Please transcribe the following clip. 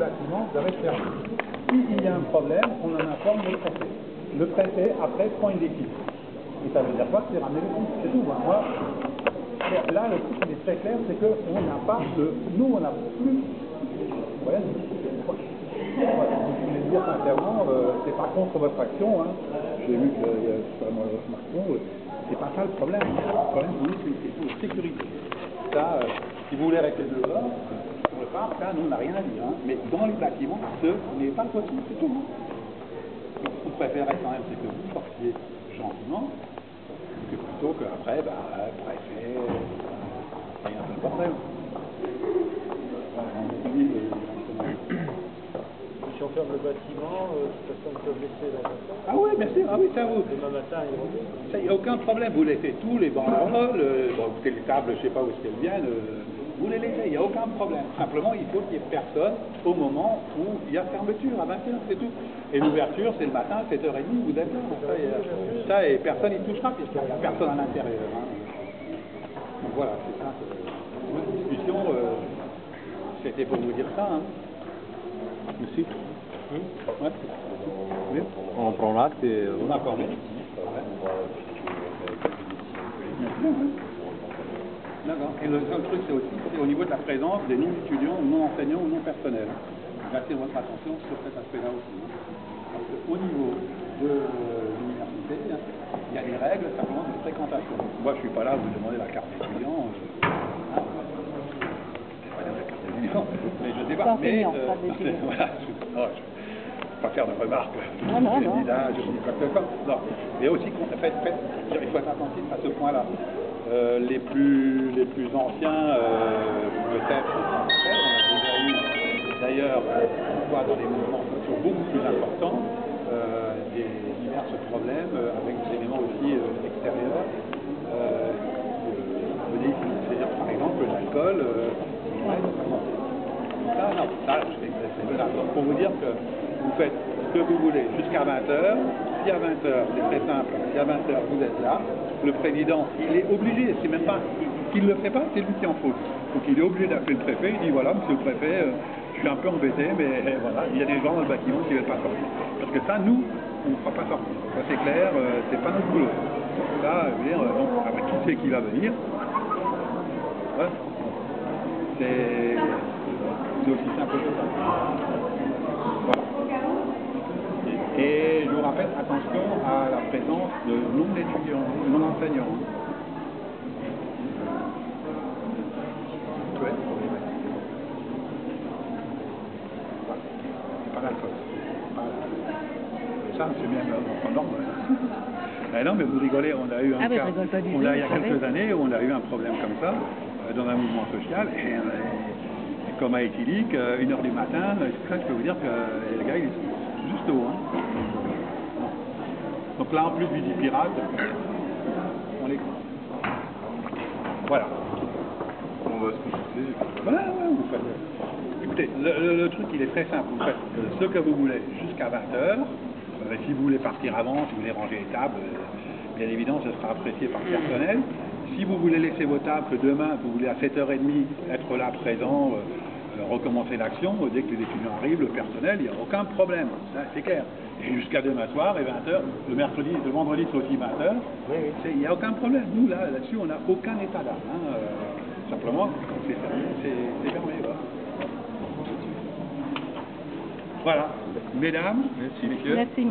bâtiment doit être fermé. S'il y a un problème, on en informe le préfet. Le préfet, après, prend une décision. Et ça veut dire quoi? C'est ramener le compte, c'est tout. Moi, là, le truc, il est très clair, c'est qu'on n'a pas de... Nous, on n'a plus... Ouais, voilà, je voulais dire sincèrement, c'est pas contre votre action, hein. J'ai vu que Macron, c'est pas ça le problème. Le problème, pour nous, c'est une question de sécurité. Ça, si vous voulez rester dehors, sur le parc, là, nous, on n'a rien à dire. Hein. Mais dans les bâtiments, ce n'est pas possible, c'est tout. Donc, ce qu'on préférerait quand même, c'est que vous sortiez gentiment, que plutôt qu'après, préfet, il y a un peu de bordel. Si on ferme le bâtiment, les personnes peuvent laisser leur affaire. Ah oui, bien sûr, ah oui, ça vous. Demain matin, ils reviennent. Ça, il n'y a aucun problème, vous laissez tous les banderoles, écoutez, les tables, je ne sais pas où est-ce qu'elles viennent, vous les laissez, il n'y a aucun problème. Simplement, il faut qu'il n'y ait personne au moment où il y a fermeture, à 20h, c'est tout. Et l'ouverture, c'est le matin, 7h30, vous êtes là. Ça, et personne n'y touchera, puisqu'il n'y a personne à l'intérieur. Hein. Donc voilà, c'est ça. Notre discussion, c'était pour vous dire ça. Hein. Monsieur ouais. Oui. On prend l'acte et... On a informé. D'accord. Et le seul truc, c'est aussi au niveau de la présence des non-étudiants, non-enseignants ou non-personnels. J'attire votre attention sur cet aspect-là aussi. Parce qu'au niveau de l'université, il y a des règles simplement de fréquentation. Moi, je ne suis pas là à vous demander la carte d'étudiant. Mais je ne sais pas. Mais, voilà, pas faire de remarques. Non. Non. Mais aussi, il faut être attentif à ce point-là. Les plus anciens, peut-être, on a déjà eu, d'ailleurs, dans des mouvements sociaux beaucoup plus importants, des divers problèmes avec des éléments aussi extérieurs. C'est-à-dire, par exemple, l'alcool. C'est là. Donc, pour vous dire que vous faites ce que vous voulez jusqu'à 20h. Si à 20h, c'est très simple, si à 20h vous êtes là, le président, il est obligé, c'est même pas qu'il ne le fait pas, c'est lui qui en faute. Donc il est obligé d'appeler le préfet, il dit voilà, monsieur le préfet, je suis un peu embêté, mais voilà, il y a des gens dans le bâtiment qui ne veulent pas sortir. Parce que ça, nous, on ne fera pas sortir. Ça c'est clair, c'est pas notre boulot. Ça, je veux dire, donc, après qui sait qui va venir, voilà. C'est aussi simple que ça. Voilà. Et je vous rappelle, attention à la présence de non-étudiants, non-enseignants. Ouais. Voilà. C'est pas l'alcool. Ça, c'est même en norme. Non, mais vous rigolez, on a eu un cas, il y a quelques années, où on a eu un problème comme ça, dans un mouvement social, et comme à Éthylique, 1h du matin, je peux vous dire que les gars, ils sont juste haut. Hein. Donc là, en plus du dit pirate, on les compte. Voilà. On va se consulter. Voilà, vous faites. Écoutez, le truc, il est très simple. Vous faites ce que vous voulez jusqu'à 20h. Si vous voulez partir avant, si vous voulez ranger les tables, bien évidemment, ce sera apprécié par le personnel. Si vous voulez laisser vos tables, que demain, vous voulez à 7h30 être là, présent, recommencer l'action, dès que les étudiants arrivent, le personnel, il n'y a aucun problème, c'est clair. Et jusqu'à demain soir, et 20h, le vendredi, c'est aussi 20h, il n'y a aucun problème. Nous, là-dessus, on n'a aucun état d'âme. Hein. Simplement, c'est fermé. Voilà. Mesdames, Merci. Merci.